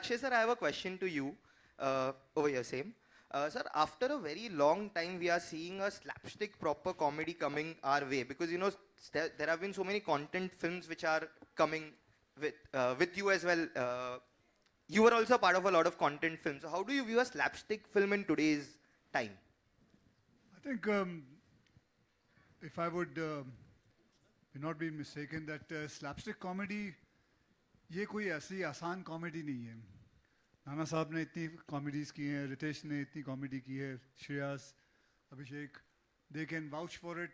Akshay sir, I have a question to you. Over here, same. Sir, after a very long time, we are seeing a slapstick proper comedy coming our way because you know there have been so many content films which are coming with you as well. You were also part of a lot of content films. So how do you view a slapstick film in today's time? I think if I would not be mistaken that slapstick comedy ये कोई ऐसी आसान comedy नहीं है. नाना साहब ने इतनी comedies की हैं, रितेश ने इतनी कॉमेडी की है, श्रेयस, अभिषेक, they can vouch for it.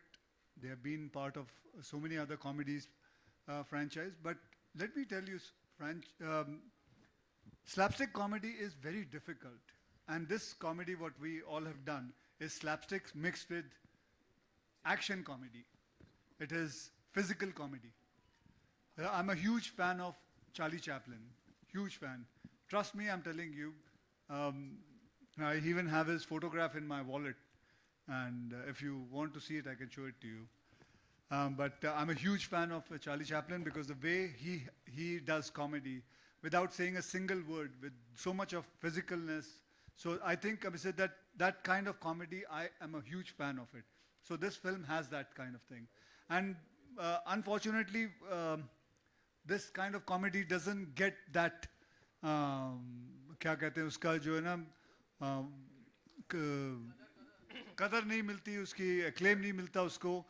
They have been part of so many other comedies franchise. But let me tell you, slapstick comedy is very difficult. And this comedy, what we all have done, is slapsticks mixed with action comedy. It is physical comedy. I'm a huge fan of Charlie Chaplin, huge fan. Trust me, I'm telling you. I even have his photograph in my wallet, and if you want to see it, I can show it to you. But I'm a huge fan of Charlie Chaplin because the way he does comedy without saying a single word, with so much of physicalness. So I think, Abhisit, that kind of comedy, I am a huge fan of it. So this film has that kind of thing. And unfortunately, this kind of comedy doesn't get that, क्या कहते हैं उसका जो है ना, कदर नहीं मिलती उसकी, acclaim नहीं मिलता उसको.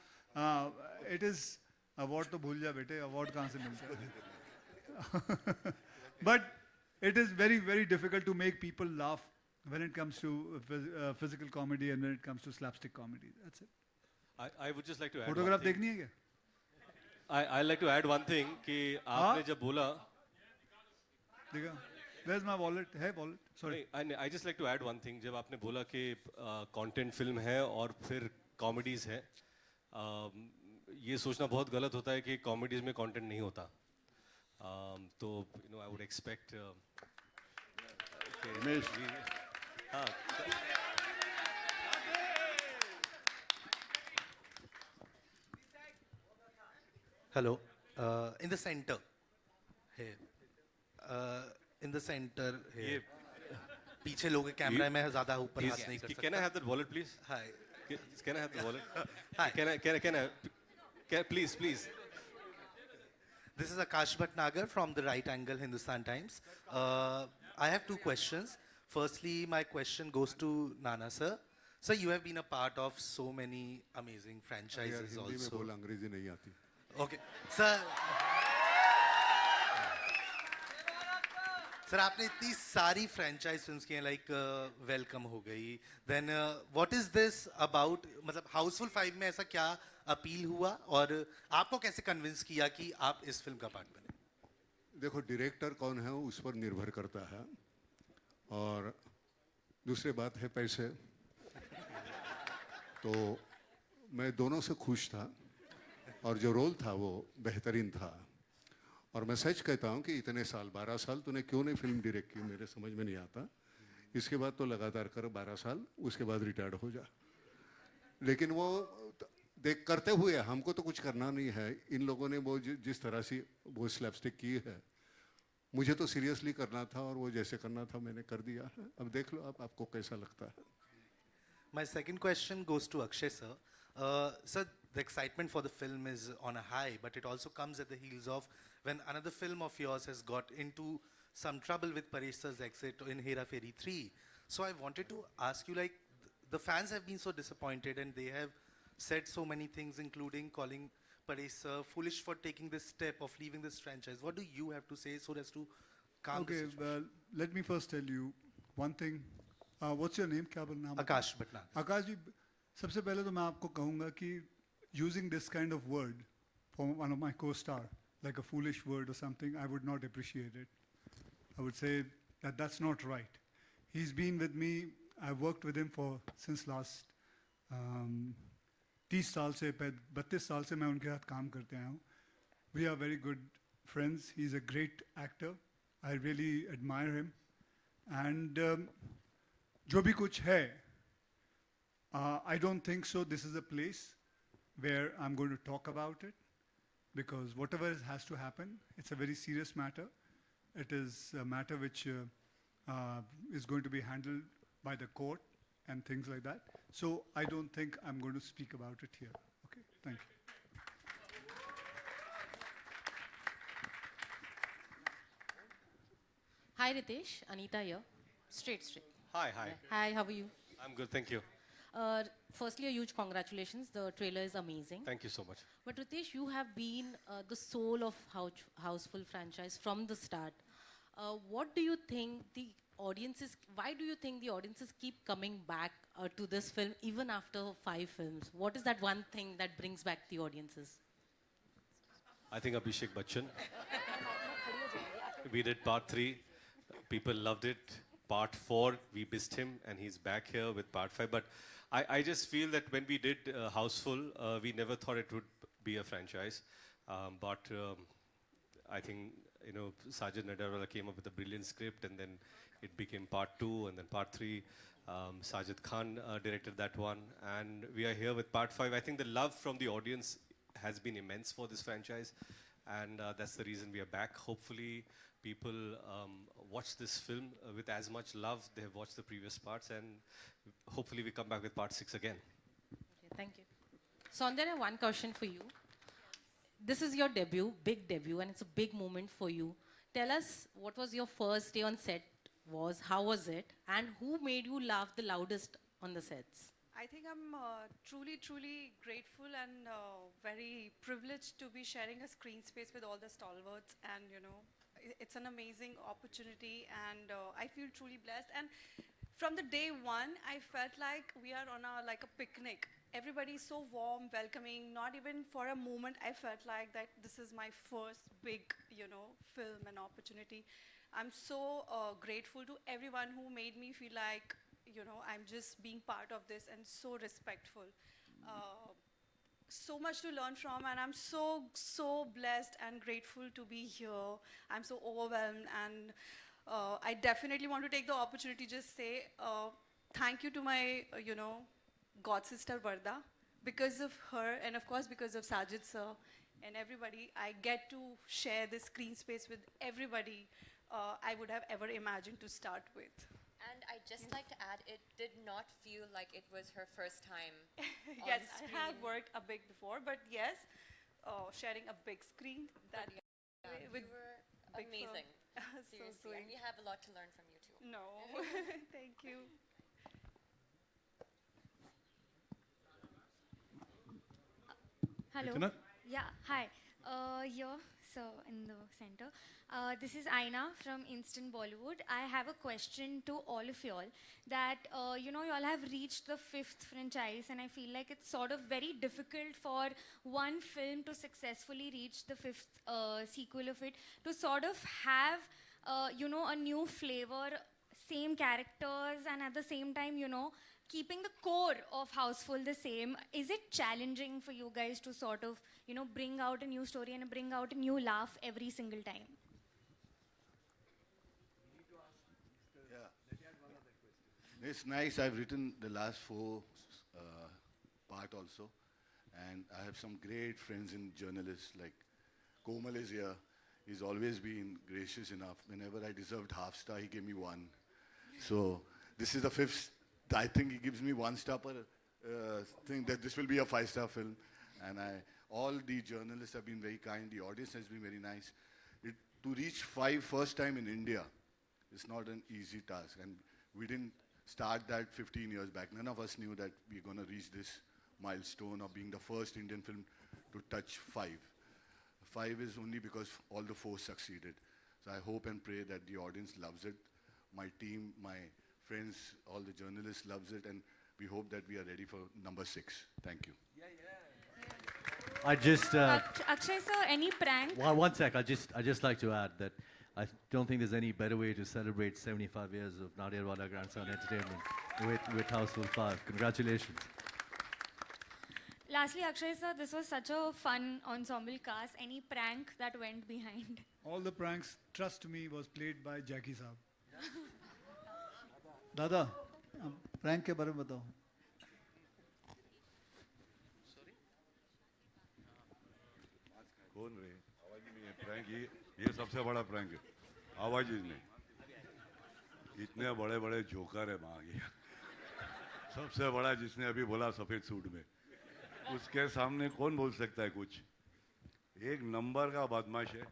It is, award तो भूल जा बेटे, award कहाँ से मिलता है. But it is very, very difficult to make people laugh when it comes to physical comedy and when it comes to slapstick comedy. That's it. I would just like to add Photograph one thing. देखनी है क्या? I'd like to add one thing कि आपने जब बोला देखा, where's my wallet? है wallet? Sorry. I just like to add one thing. जब आपने बोला कि content film है और फिर comedies है, ये सोचना बहुत गलत होता है कि comedies में content नहीं होता. तो I would expect हाँ. Hello. In the center. Here. In the center. Here. पीछे लोग कैमरा में ज़्यादा ऊपर हाथ नहीं कर सकता. Can I have that wallet, please? Hi. Can I have the wallet? Hi. Can please. This is Akash Bhatnagar from the Right Angle Hindustan Times. I have two questions. Firstly, my question goes to Nana sir. Sir, you have been a part of so many amazing franchises also. Hindi में बोल, अंग्रेजी नहीं आती. Okay, sir. Sir, आपने इतनी सारी franchise films की हैं, like Welcome हो गई. Then what is this about? मतलब Houseful 5 में ऐसा क्या अपील हुआ और आपको कैसे कन्विंस किया कि आप इस फिल्म का पार्ट बने? देखो, डायरेक्टर कौन है उस पर निर्भर करता है, और दूसरी बात है पैसे. तो मैं दोनों से खुश था, और जो रोल था वो बेहतरीन था. और मैं सच कहता हूँ कि इतने साल, 12 साल तूने क्यों नहीं फिल्म डायरेक्ट की, मेरे समझ में नहीं आता. इसके बाद तो लगातार कर 12 साल, उसके बाद रिटायर्ड हो जा. लेकिन वो देख करते हुए हमको तो कुछ करना नहीं है. इन लोगों ने वो जिस तरह से वो स्लैपस्टिक की है, मुझे तो सीरियसली करना था, और वो जैसे करना था मैंने कर दिया है. अब देख लो आपको कैसा लगता है. My second question goes to Akshay sir. Sir, the excitement for the film is on a high, but it also comes at the heels of when another film of yours has got into some trouble with Paresh sir's exit in Hera Fairy 3. So I wanted to ask you, like, the fans have been so disappointed and they have said so many things, including calling Paresh sir foolish for taking this step of leaving this franchise. What do you have to say so as to calm the situation? Well, let me first tell you one thing. What's your name? क्या बोलना है? Akash Bhatnagar. आकाश जी, सबसे पहले तो मैं आपको कहूँगा कि using this kind of word for one of my co-star, like a foolish word or something, I would not appreciate it. I would say that that's not right. He's been with me. I've worked with him since last 30 साल से, 32 साल से मैं उनके साथ काम करते आया हूँ. We are very good friends. He's a great actor. I really admire him. And जो भी कुछ है, I don't think so this is a place where I'm going to talk about it, because whatever has to happen, it's a very serious matter. It is a matter which is going to be handled by the court and things like that. So I don't think I'm going to speak about it here. Okay, thank you. Hi Ritesh, Anita here. Straight. Hi, hi. Hi, how are you? I'm good, thank you. Firstly, a huge congratulations. The trailer is amazing. Thank you so much. But Ritesh, you have been the soul of Houseful franchise from the start. What do you think the audiences? Why do you think the audiences keep coming back to this film even after 5 films? What is that one thing that brings back the audiences? I think Abhishek Bachchan. We did part 3. People loved it. Part 4, we missed him, and he's back here with part 5. But I just feel that when we did Houseful, we never thought it would be a franchise. I think, Sajid Nadarwala came up with a brilliant script, and then it became part 2, and then part 3. Sajid Khan directed that one, and we are here with part 5. I think the love from the audience has been immense for this franchise, and that's the reason we are back. Hopefully, people watch this film with as much love they have watched the previous parts, and hopefully we come back with part 6 again. Okay, thank you. Saundanya, one question for you. This is your debut, big debut, and it's a big moment for you. Tell us what was your first day on set was, how was it, and who made you laugh the loudest on the sets? I think I'm truly grateful and very privileged to be sharing a screen space with all the stalwarts, and it's an amazing opportunity, and I feel truly blessed. And from the day one, I felt like we are on a picnic. Everybody is so warm, welcoming. Not even for a moment I felt like that this is my first big, film and opportunity. I'm so grateful to everyone who made me feel like, I'm just being part of this, and so respectful. So much to learn from, and I'm so blessed and grateful to be here. I'm so overwhelmed, and I definitely want to take the opportunity to just say thank you to my, God sister Varda. Because of her, and of course because of Sajid sir and everybody, I get to share this screen space with everybody I would have ever imagined to start with. And I'd just like to add, it did not feel like it was her first time on Yes, screen. I have worked a bit before, but yes, sharing a big screen, that Yeah, with you were big film. amazing. So Seriously, and sweet. we have a lot to learn from you too. No, thank you. Hello. Yeah, hi. Here, so in the center. This is Aina from Instant Bollywood. I have a question to all of y'all that, you all have reached the 5th franchise, and I feel like it's sort of very difficult for one film to successfully reach the 5th sequel of it, to sort of have, a new flavor, same characters, and at the same time, keeping the core of Houseful the same. Is it challenging for you guys to sort of, bring out a new story and bring out a new laugh every single time? Yeah. It's nice. I've written the last 4 part also, and I have some great friends in journalists, like Komal is here. He's always been gracious enough. Whenever I deserved half star, he gave me 1. So this is the 5th. I think he gives me 1 star per thing, that this will be a 5-star film. And all the journalists have been very kind. The audience has been very nice. To reach 5 first time in India is not an easy task. And we didn't start that 15 years back. None of us knew that we are going to reach this milestone of being the first Indian film to touch 5. 5 is only because all the 4 succeeded. So I hope and pray that the audience loves it. My team, my friends, all the journalists loves it, and we hope that we are ready for number 6. Thank you. I just Akshay sir, any prank? one sec. I just like to add that I don't think there's any better way to celebrate 75 years of Nadir Wala Grandson Entertainment with Houseful 5. Congratulations. Lastly, Akshay sir, this was such a fun ensemble cast. Any prank that went behind? All the pranks, trust me, was played by Jackie Saab. दादा prank के बारे में बताओ. कौन रे? आवाज नहीं है. प्रैंक ये सबसे बड़ा प्रैंक है. आवाज ही नहीं, इतने बड़े बड़े जोकर है वहाँ गया, सबसे बड़ा जिसने अभी बोला सफेद सूट में, उसके सामने कौन बोल सकता है कुछ। एक नंबर का बदमाश है,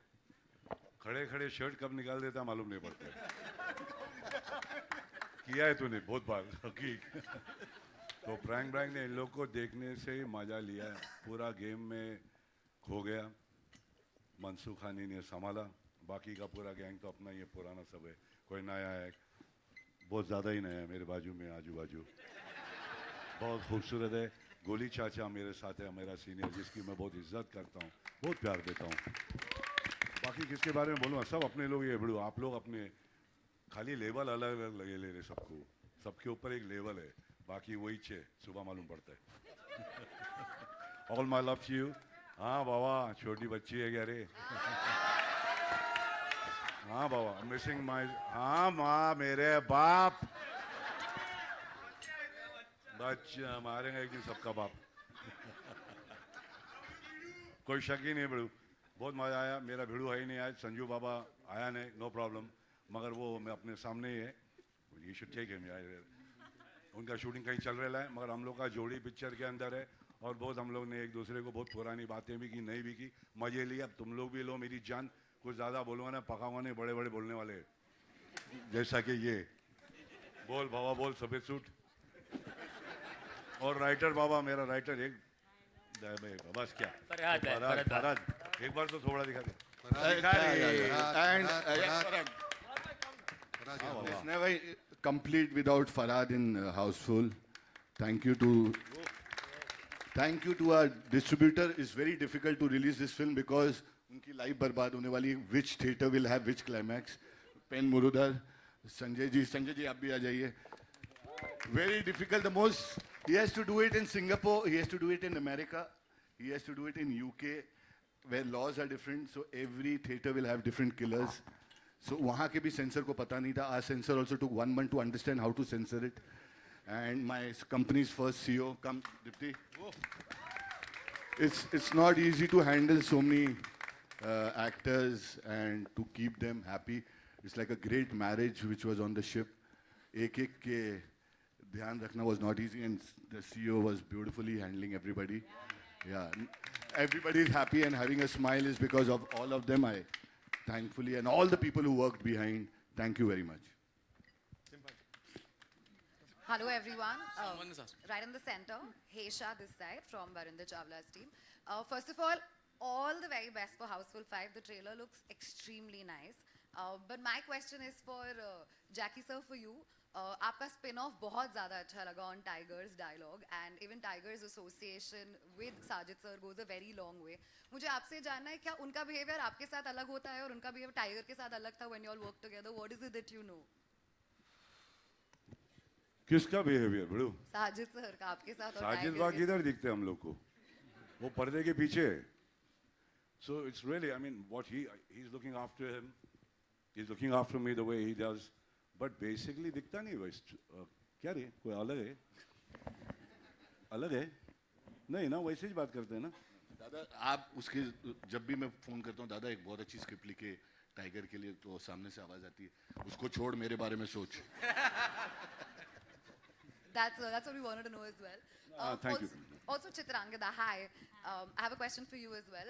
खड़े खड़े शर्ट कब निकाल देता मालूम नहीं पड़ता है। किया है तूने बहुत बार हकीक। तो प्रैंक ब्रैंक ने इन लोग को देखने से ही मजा लिया है, पूरा गेम में खो गया। मनसूखानी ने संभाला, बाकी का पूरा गैंग तो अपना ही पुराना सब है, कोई नया है, बहुत ज़्यादा ही नया है मेरे बाजू में आजू बाजू, बहुत खूबसूरत है। गोली चाचा मेरे साथ है, मेरा सीनियर, जिसकी मैं बहुत इज्जत करता हूँ, बहुत प्यार देता हूँ। बाकी किसके बारे में बोलूँ, सब अपने लोग ये बड़ू, आप लोग अपने, खाली लेवल अलग अलग लगे ले रहे सबको, सबके ऊपर एक लेवल है, बाकी वही छे सुबह मालूम पड़ता है। All my love to you. हाँ बाबा, छोटी बच्ची है क्या रे? हाँ बाबा, मिसिंग माई, हाँ माँ मेरे बाप, बच्चा मारेंगे एक दिन सबका बाप। कोई शक ही नहीं भिड़ू, बहुत मजा आया। मेरा भिड़ू है ही नहीं आज, संजू बाबा आया नहीं, नो प्रॉब्लम, मगर वो मैं अपने सामने ही है, ये शुड टेक हिम यार। उनका शूटिंग कहीं चल रहा है, मगर हम लोग का जोड़ी पिक्चर के अंदर है, और बहुत हम लोग ने एक दूसरे को बहुत पुरानी बातें भी की, नहीं भी की, मजे लिए। अब तुम लोग भी लो मेरी जान, कुछ ज़्यादा बोलूँगा ना पकाऊंगा नहीं, बड़े बड़े बोलने वाले, जैसा कि ये बोल बाबा बोल, सफ़ेद सूट। और राइटर बाबा, मेरा राइटर एक बस क्या, फरहाद, एक बार तो थोड़ा दिखा दे। It's never complete without Farhad in Houseful. Thank you to our distributor. It's very difficult to release this film because उनकी लाइफ बर्बाद होने वाली। Which theater will have which climax? Pen Murudhar, Sanjay ji आप भी आ जाइए। Very difficult. The most, he has to do it in Singapore, he has to do it in America, he has to do it in UK, where laws are different. So every theater will have different killers. So वहाँ के भी censor को पता नहीं था. Our censor also took 1 month to understand how to censor it. And my company's first CEO, come Dipti. It's not easy to handle so many actors and to keep them happy. It's like a great marriage which was on the ship. एक के ध्यान रखना was not easy, and the CEO was beautifully handling everybody. Yeah, everybody is happy and having a smile is because of all of them. I thankfully, and all the people who worked behind, thank you very much. Hello everyone. Right in the center, Hesha this side from Varinder Chawla's team. First of all the very best for Houseful 5. The trailer looks extremely nice. But my question is for Jackie sir, for you. आपका spin-off बहुत ज़्यादा अच्छा लगा on Tiger's dialogue, and even Tiger's association with Sajid sir goes a very long way. मुझे आपसे जानना है क्या उनका behavior आपके साथ अलग होता है और उनका behavior Tiger के साथ अलग था when you all work together? What is it that you know? किसका बिहेवियर बड़ू? साजिद सर का आपके साथ और साजिद Tiger वाह के किधर दिखते हम लोग को? वो पर्दे के पीछे. So it's really, I mean, what he's looking after him, he's looking after me the way he does, but basically दिखता नहीं वैसे. क्या रे? कोई अलग है? अलग है? नहीं ना, वैसे ही बात करते हैं ना. दादा आप उसके जब भी मैं फोन करता हूँ, दादा एक बहुत अच्छी स्क्रिप्ट लिखे टाइगर के लिए, तो सामने से आवाज आती है, उसको छोड़ मेरे बारे में सोच. That's what we wanted to know as well. Thank you. Also Chitrangada, hi. I have a question for you as well.